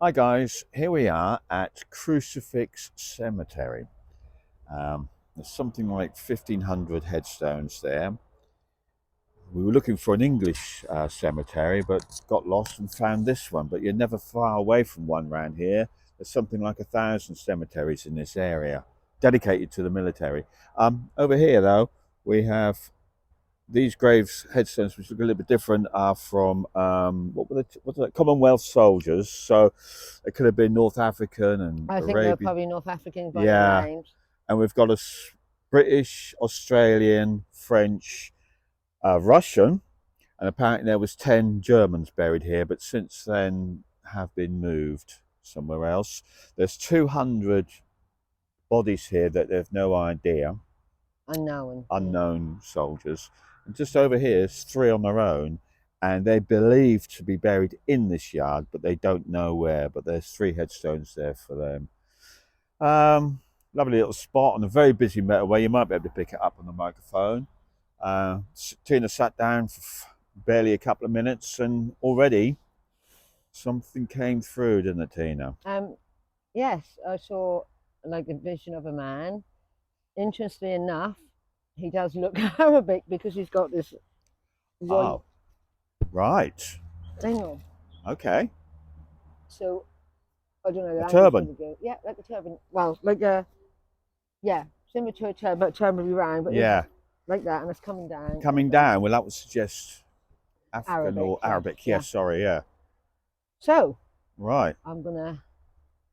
Hi guys, here we are at Crucifix Cemetery. There's something like 1,500 headstones there. We were looking for an English cemetery but got lost and found this one, but you're never far away from one round here. There's something like 1,000 cemeteries in this area dedicated to the military. Over here though, we have these graves headstones, which look a little bit different, are from what were they? Commonwealth soldiers. So it could have been North African and I think they're Arabian. probably North Africans by their Yeah, names. and we've got a British, Australian, French, Russian, and apparently there was 10 Germans buried here, but since then have been moved somewhere else. There's 200 bodies here that they've no idea. Unknown. Unknown soldiers. And just over here is three on their own, and they're believed to be buried in this yard, but they don't know where. But there's three headstones there for them. Lovely little spot on a very busy motorway. You might be able to pick it up on the microphone. Tina sat down for barely a couple of minutes, and already something came through, didn't it, Tina? Yes, I saw like a vision of a man. Interestingly enough, he does look Arabic because he's got this white Oh, right. thing on. Okay. So I don't know A the language turban. really good. Yeah, like a turban. Well, like a yeah, similar to a turban, but turban would be round, but it's Yeah. like that, and it's coming down. Coming down. Well, that would suggest African Arabic, or yes, Arabic. yeah. Yes, sorry, yeah. So Right. I'm gonna.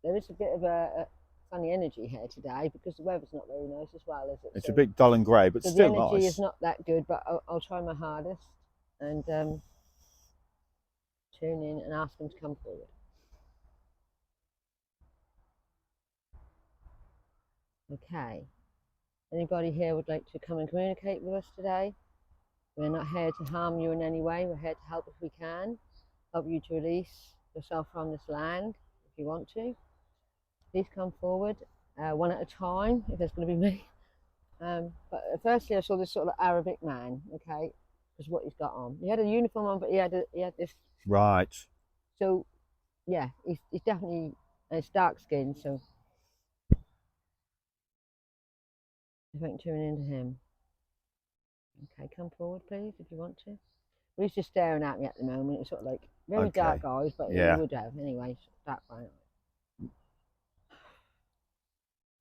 There is a bit of a funny energy here today because the weather's not very nice as well, is it? It's a So bit dull and grey, but So the still energy is nice. not that good, but I'll try my hardest and tune in and ask them to come forward. Okay. Anybody here would like to come and communicate with us today? We're not here to harm you in any way. We're here to help if we can, help you to release yourself from this land if you want to. Please come forward, one at a time, if there's going to be me. But firstly, I saw this sort of Arabic man, okay, because what he's got on. He had a uniform on, but he had this. Right. So yeah, he's definitely it's dark skinned. So if I can tune into him, okay, come forward, please, if you want to. Well, he's just staring at me at the moment. It's sort of like very Okay. dark eyes, but he Yeah. would have anyway. Dark brown eyes.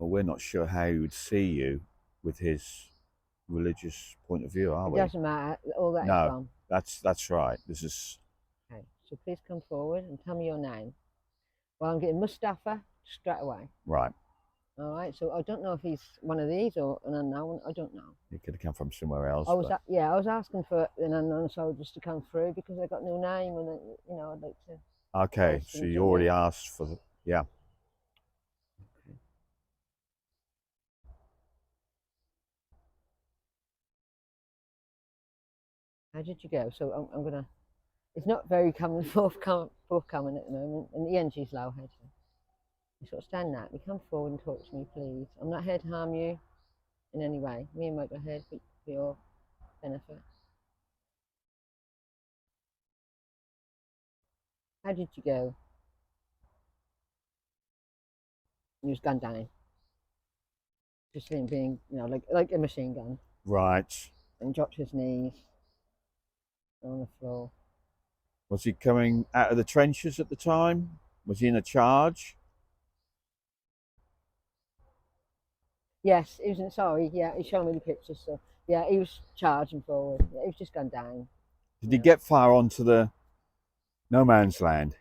Well, we're not sure how he would see you with his religious point of view, are It we? doesn't matter. All that is No. gone. That's right. This is Okay, so please come forward and tell me your name. Well, I'm getting Mustafa straight away. right. All right. So I don't know if he's one of these or an unknown. I don't know. He could have come from somewhere else, I was but yeah, I was asking for an unknown soldiers to come through because they got no name and I'd like to okay. ask So them you to already asked for the yeah. How did you go? So I'm gonna. It's not very forthcoming at the moment, and the energy's low here. So you sort of stand that. You come forward and talk to me, please. I'm not here to harm you in any way. Me and Mike are here for your benefit. How did you go? You was gunned down. Just him being, like a machine gun, Right. and dropped to his knees on the floor. Was he coming out of the trenches at the time? Was he in a charge? Yes, he was in. Sorry, yeah, he's showing me the pictures. So yeah, he was charging forward. Yeah, he was just gunned down. Did he Yeah. get far onto the no man's land?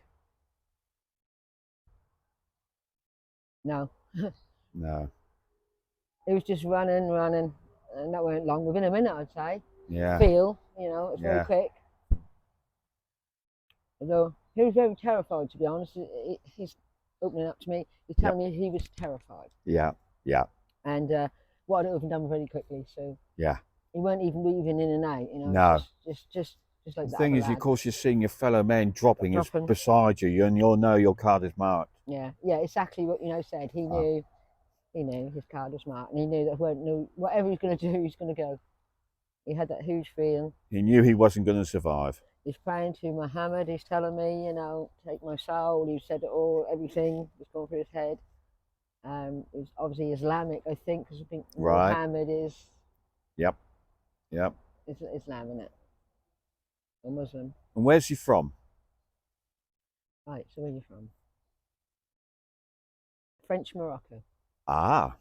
No, No. he was just running, and that weren't long. Within a minute, I'd say. Yeah. It's very Yeah. quick. Although he was very terrified, to be honest. He's opening up to me. He's Yep. telling me he was terrified, Yeah. Yeah. and what I'd have done very quickly. So Yeah. he weren't even weaving in and out. No. Just like The that thing other is, of lad course, you're seeing your fellow men dropping as dropping. beside you, and you'll know your card is marked. Yeah, exactly what said. He Ah. knew. He knew his card was marked, and he knew that whatever he's going to do, he's going to go. He had that huge feeling. He knew he wasn't going to survive. He's praying to Muhammad. He's telling me, take my soul. He said it all, everything was going through his head. He's obviously Islamic, I think, because I think Right. Muhammad is Yep. Yep. Islam, isn't it? Or Muslim. And where's he from? Right, so where are you from? French Morocco. Ah,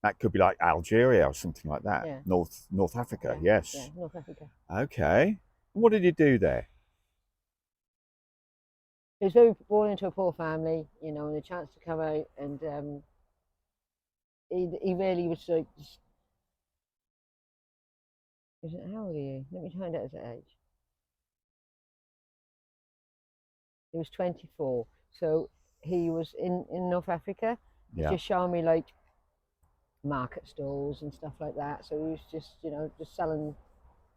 that could be like Algeria or something like that. Yeah. North Africa. Yeah, Yes. North Africa. Okay. What did you do there? He was very born into a poor family, and the chance to come out and he really was like, how old are you? Let me find out his age. He was 24. So he was in North Africa. He's Yeah. just showing me like market stalls and stuff like that. So he was just selling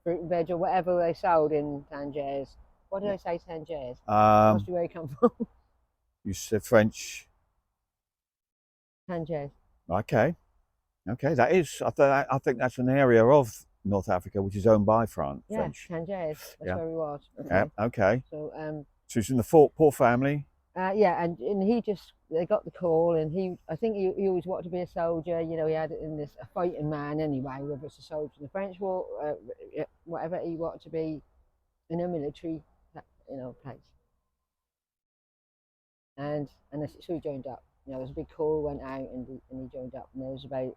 fruit and veg or whatever they sold in Tangiers. What did I say, Tangiers? That must be where he come from. You said French. Tangiers. Okay. Okay. That is. I think that's an area of North Africa which is owned by France. Yeah, French. Tangiers. That's Yeah. where he was. Okay. Yeah. Okay. So So he's in the poor family. yeah, and they got the call, and I think he always wanted to be a soldier. He had it in this a fighting man anyway, whether it's a soldier in the French war, whatever he wanted to be in a military, place. And so he joined up. There was a big call went out, and he joined up, and there was about.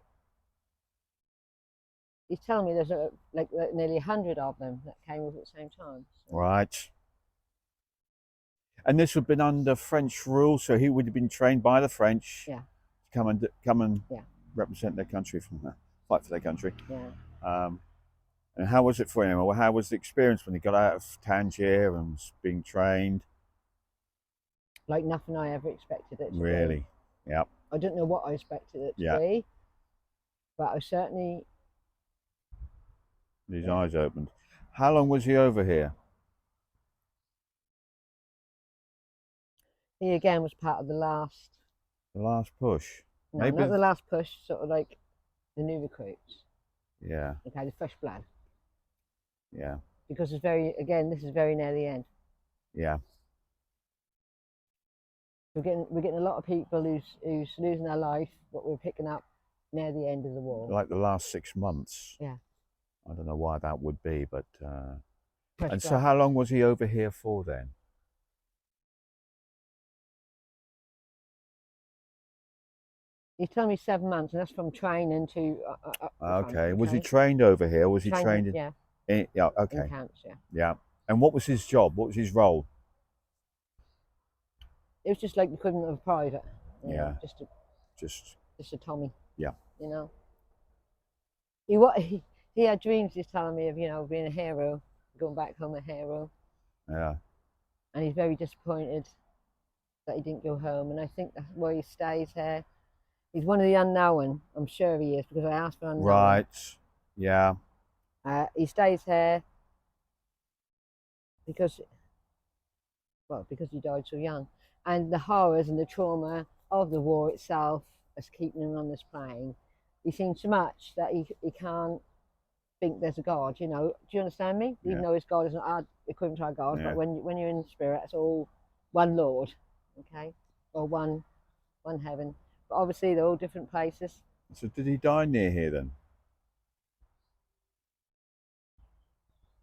He's telling me there's like nearly 100 of them that came over at the same time. So. Right. And this would have been under French rule, so he would have been trained by the French. Yeah. To come and yeah. represent their country fight for their country. Yeah. And how was it for him? Or how was the experience when he got out of Tangier and was being trained? Like nothing I ever expected it to be. Really? Yep. I don't know what I expected it to be, but I certainly. His eyes opened. How long was he over here? He again was part of the last. The last push. No, Maybe not the last push. Sort of like the new recruits. Yeah. Okay, the fresh blood. Yeah. Because this is very near the end. Yeah. We're getting a lot of people who's losing their life, but we're picking up near the end of the war. Like the last 6 months. Yeah. I don't know why that would be, but. Fresh And blood. so, how long was he over here for then? He's telling me 7 months, and that's from training to. Okay. Was he trained over here? Was he trained? Yeah. Yeah. Okay. In camps, yeah. Yeah. And what was his job? What was his role? It was just like the equivalent of a private. Yeah. Just a Tommy. Yeah. He had dreams. He's telling me of being a hero, going back home a hero. Yeah. And he's very disappointed that he didn't go home. And I think that's why he stays here. He's one of the unknown. I'm sure he is because I asked for unknown. Right. Yeah. He stays here because he died so young, and the horrors and the trauma of the war itself is keeping him on this plane. He's seen so much that he can't think there's a God. Do you understand me? Yeah. Even though his God is not our equivalent to our God, Yeah. but when you're in spirit, it's all one Lord, okay, or one heaven. But obviously they're all different places. So did he die near here then?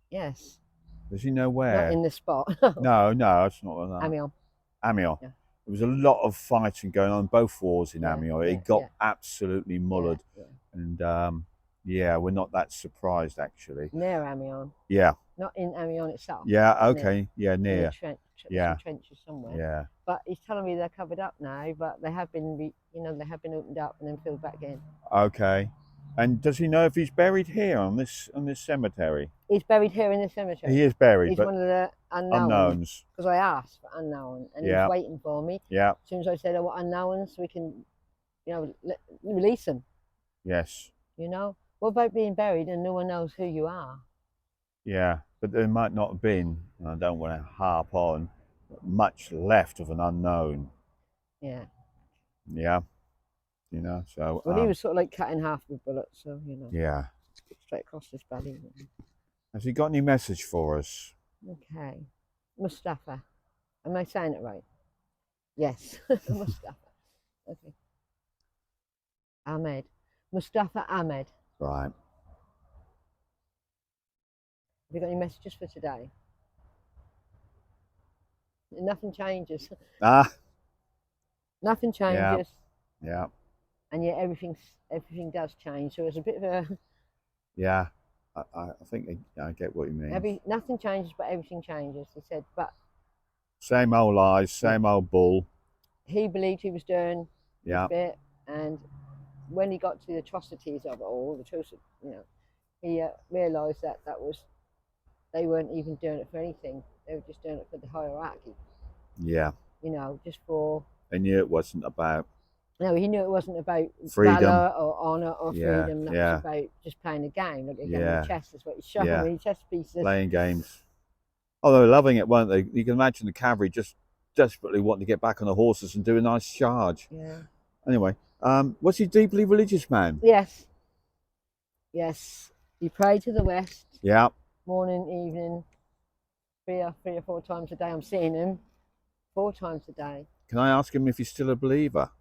Yes. Does he know where? Not in this spot. No, it's not that. Amiens. Amiens. Yeah. There was a lot of fighting going on in both wars in Amiens. It got absolutely mullered. Yeah. And we're not that surprised actually. Near Amiens. Yeah. Not in Amiens itself. Yeah, okay. Near. Near. Some trenches somewhere. Yeah. But he's telling me they're covered up now, but they have been opened up and then filled back in. Okay. And does he know if he's buried here on this cemetery? He's buried here in this cemetery. He is buried, He's but one of the unknowns. Because I asked for unknown, and he's waiting for me. Yeah. As soon as I said, what unknowns, we can, release them. Yes. What about being buried and no one knows who you are? Yeah, but there might not have been, and I don't want to harp on, much left of an unknown. Yeah. Yeah. So. Well, he was sort of like cut in half with bullets, so Yeah. straight across his body. Has he got any message for us? Okay. Mustafa. Am I saying it right? Yes. Mustafa. Okay. Ahmed. Mustafa Ahmed. Right. Have you got any messages for today? Nothing changes. Ah, Nothing yeah, changes, yeah, and yet everything does change. So it's a bit of a yeah. I think I get what you mean. nothing changes, but everything changes. He said, but Same old lies, yeah, same old bull. he believed he was doing his Yeah, bit, and when he got to the atrocities of it all, he realised that they weren't even doing it for anything. They were just doing it for the hierarchy. yeah. Just for. I knew it wasn't about No, he knew it wasn't about freedom. valour or honour or Yeah, freedom. That was yeah, about just playing a game, like a game of yeah, chess. Is what he's showing yeah. me, chess pieces. Playing games. Oh, they were loving it, weren't they? You can imagine the cavalry just desperately wanting to get back on the horses and do a nice charge. Yeah. Anyway, was he deeply religious man? Yes. Yes. He prayed to the west, Yeah. morning, evening, three or four times a day. I'm seeing him 4 times a day. Can I ask him if he's still a believer?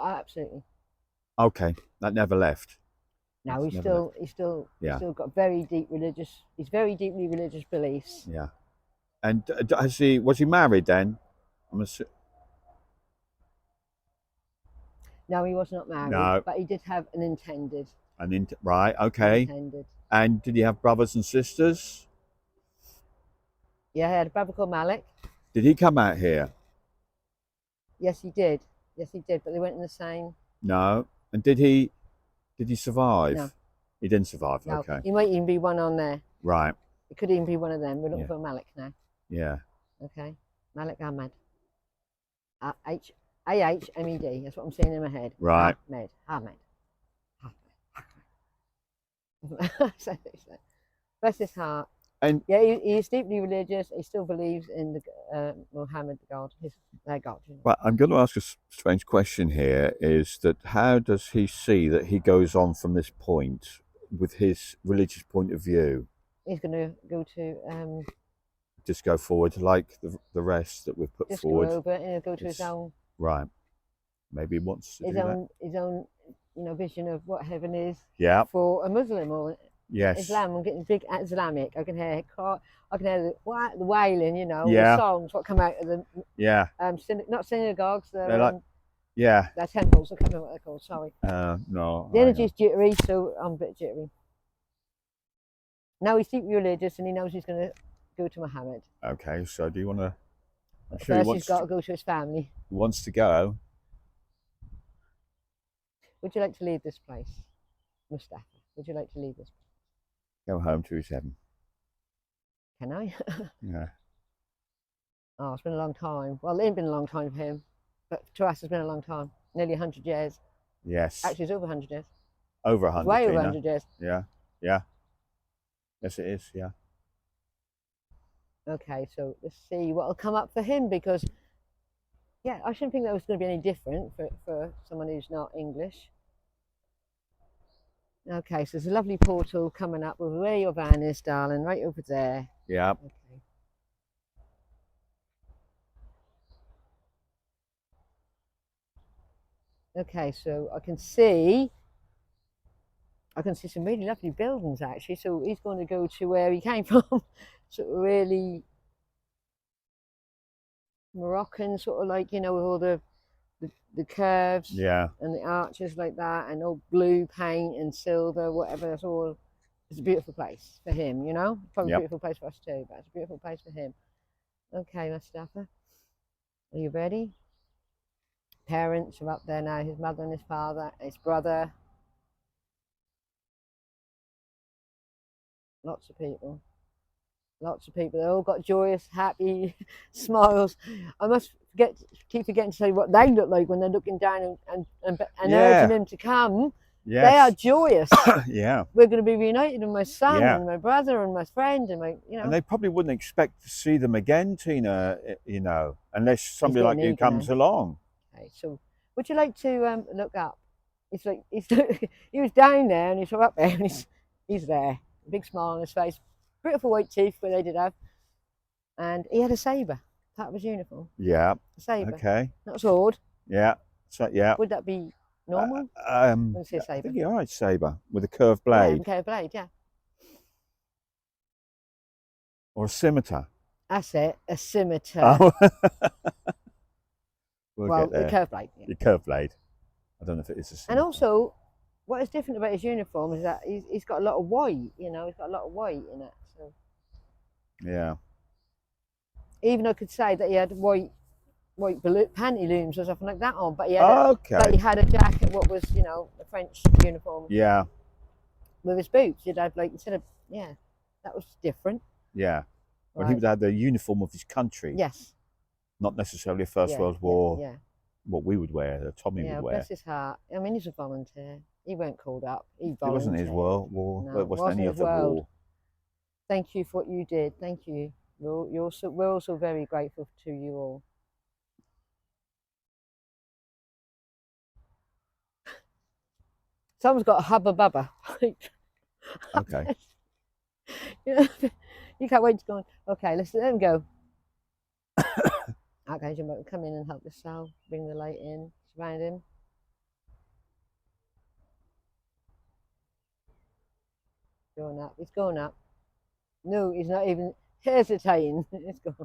Absolutely. Okay, that never left. No, That's never left. he's Yeah, still got very deep religious. He's very deeply religious beliefs. yeah. And was he married then? I'm assu- No, he was not married, no. but he did have an intended. Right, okay. Intended. And did he have brothers and sisters? Yeah, he had a brother called Malik. Did he come out here? Yes, he did. Yes, he did. But they went in the same. No. And did he survive? No. He didn't survive. No. Okay. He might even be one on there. Right. It could even be one of them. We're looking Yeah. for Malik now. Yeah. Okay. Malik Ahmed. Ahmed. That's what I'm seeing in my head. Right. Ahmed. Bless his heart. And yeah, he's deeply religious. He still believes in the Muhammad, the God, their God. well, I'm going to ask a strange question here. Is that how does he see that he goes on from this point with his religious point of view? He's going to go to Just go forward like the rest that we've put just forward. go over and he'll go to his own Right. Maybe he wants to do that. his own vision of what heaven is. Yeah. For a Muslim or Yes. Islam. I'm getting big Islamic. I can hear the wailing, Yeah. the songs what come out of the Yeah. not synagogues. They're like, yeah. They're temples. I can't remember what they're called. Sorry. No. The energy's jittery, so I'm a bit jittery. Now he's deeply religious and he knows he's going to go to Muhammad. Okay. So do you want to? I'm But sure first, he's got to go to his family. He wants to go. Would you like to leave this place, Mustafa? Would you like to leave this place? Go home to his heaven. Can I? Yeah. Oh, it's been a long time. Well, it ain't been a long time for him, but to us, it's been a long time. Nearly 100 years. Yes. Actually, it's over 100 years. Over 100. Way over 100 years. Yeah. Yeah. Yes, it is. Yeah. Okay, so let's see what'll come up for him because, yeah, I shouldn't think that was going to be any different for someone who's not English. Okay, so there's a lovely portal coming up with where your van is, darling, right over there. Yeah. Okay. Okay, so I can see some really lovely buildings actually. So he's going to go to where he came from, sort of really Moroccan, sort of like with all the curves, Yeah. and the arches like that, and all blue paint and silver, whatever. It's all. It's a beautiful place for him, Probably a beautiful place for us too, but it's a beautiful place for him. Okay, Mustafa, are you ready? Parents are up there now. His mother and his father, his brother. Lots of people. They all got joyous, happy smiles. I must keep forgetting to say what they look like when they're looking down and urging him to come. Yes. They are joyous. Yeah. We're going to be reunited with my son Yeah. and my brother and my friend and my. And they probably wouldn't expect to see them again, Tina. Unless somebody like you comes along. Okay, so would you like to look up? It's like he was down there and he's up there and he's there. A big smile on his face. beautiful white teeth, but they did have. And he had a sabre, part of his uniform. Yeah. A sabre. Okay. Not a sword. Yeah. So yeah. Would that be normal? I Say sabre. think you're right, sabre with a curved Yeah, blade. okay, blade, yeah. Or a scimitar. That's it, a scimitar. Oh. We'll well, get there. a curved blade. Yeah. The curved blade. I don't know if it is a scimitar. And also, what is different about his uniform is that he's got a lot of white, you know, he's got a lot of white in it. So. Yeah. Even I could say that he had white pantaloons or something like that on, but he had but he had a jacket, what was, you know, the French uniform. Yeah. With his boots, he'd have like, instead of, yeah, that was different. Yeah. Well, right. he would have the uniform of his country. Yes. Not necessarily a First World War. Yeah. What we would wear, that Tommy would wear. Bless his heart. I mean, he's a volunteer. He weren't called up. He volunteered. It wasn't his war. No, it wasn't any of the war. Thank you for what you did. Thank you. We're also very grateful to you all. Someone's got a hubba bubba. Okay. You can't wait to go on. Okay, let's let him go. Okay, Jim, come in and help the cell. Bring the light in. Surround him. Going up. He's going up. No, he's not even hesitating. It's gone.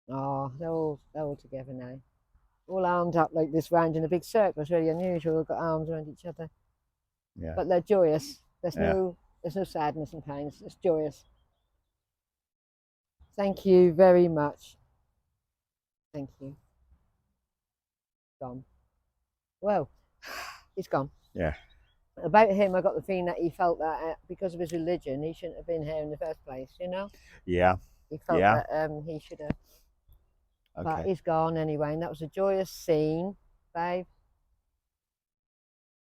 Oh, they're all together now. All armed up like this, round in a big circle. It's really unusual. They've got arms around each other. Yeah. But they're joyous. There's no sadness and pain. It's joyous. Thank you very much. Thank you. Gone. Well, he's gone. Yeah. About him, I got the feeling that he felt that because of his religion, he shouldn't have been here in the first place, you know? Yeah. He felt that he should have. Okay. But he's gone anyway, and that was a joyous scene, babe.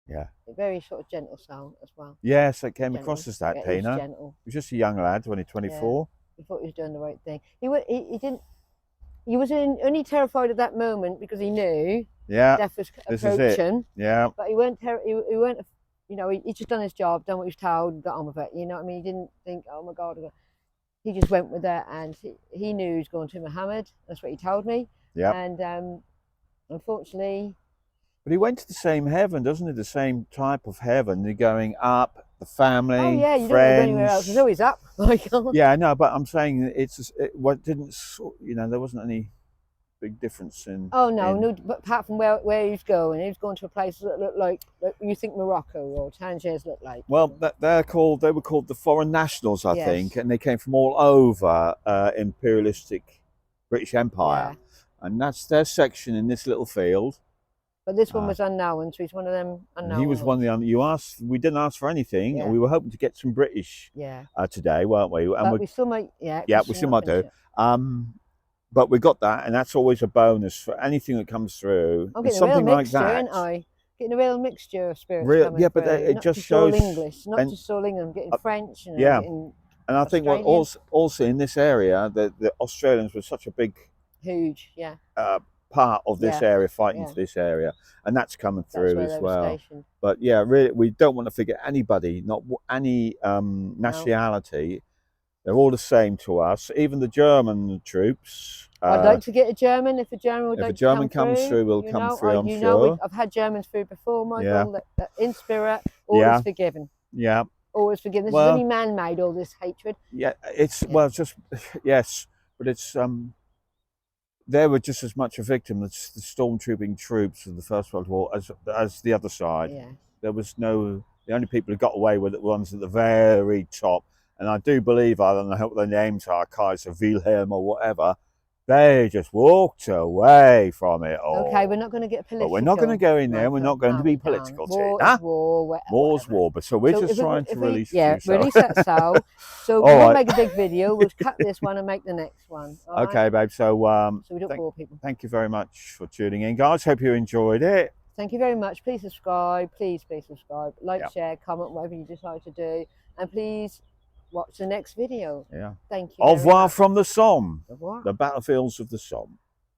Yeah. A very sort of gentle soul as well. Yes, it came across as that, Tina. He was gentle. He was just a young lad, only 24. Yeah. He thought he was doing the right thing. He didn't. He was only terrified at that moment because he knew death was approaching. Yeah. But he weren't. He weren't. You know, he just done his job, done what he was told, got on with it. You know what I mean? He didn't think, oh my God. He just went with it, and he knew he was going to Muhammad. That's what he told me. Yeah. And unfortunately. But he went to the same heaven, doesn't he? The same type of heaven. You're going up, the family, oh yeah, you friends. Don't go anywhere else. It's always up. Yeah, no, but I'm saying what didn't, you know, there wasn't any big difference in. Oh no, but apart from where he was going to a place that looked like you think Morocco or Tangiers look like. Well, they were called the foreign nationals, I think, and they came from all over imperialistic British Empire, and that's their section in this little field. But this one was unknown, so he's one of them unknown. He was one of the we didn't ask for anything, and we were hoping to get some British today, weren't we? And but we still might, we still might do. But we got that, and that's always a bonus for anything that comes through. I'm getting something a real mixture, like that. Aren't I? Getting a real mixture of spirits coming but through. it just shows English, not just all English. I'm getting French. And and I think what also in this area, the Australians were such a big, huge, part of this area, fighting for this area, and that's coming through as well. But really, we don't want to forget anybody, not any nationality. They're all the same to us. Even the German troops. I'd like to get a German. If a German would like to come comes through, we'll come through. I'm sure. I've had Germans through before, Michael. In spirit, always forgiven. Yeah. Always forgiven. This is only man-made. All this hatred. Yeah, it's just yes, but it's they were just as much a victim as the stormtrooping troops of the First World War as the other side. Yeah. There was the only people who got away with it were the ones at the very top. And I do believe, I don't know what their names are, Kaiser Wilhelm or whatever, they just walked away from it all. Okay, we're not going to get political. But we're not going to go in there. We're not going to be political, Tina. War's war. But so we're just trying to release. Release that soul. So we'll make a big video. We'll cut this one and make the next one. Okay, babe. So we don't bore people. Thank you very much for tuning in, guys. Hope you enjoyed it. Thank you very much. Please subscribe. Please subscribe. Like, share, comment, whatever you decide to do, and please watch the next video. Yeah. Thank you. Au revoir from the Somme. Au revoir. The battlefields of the Somme.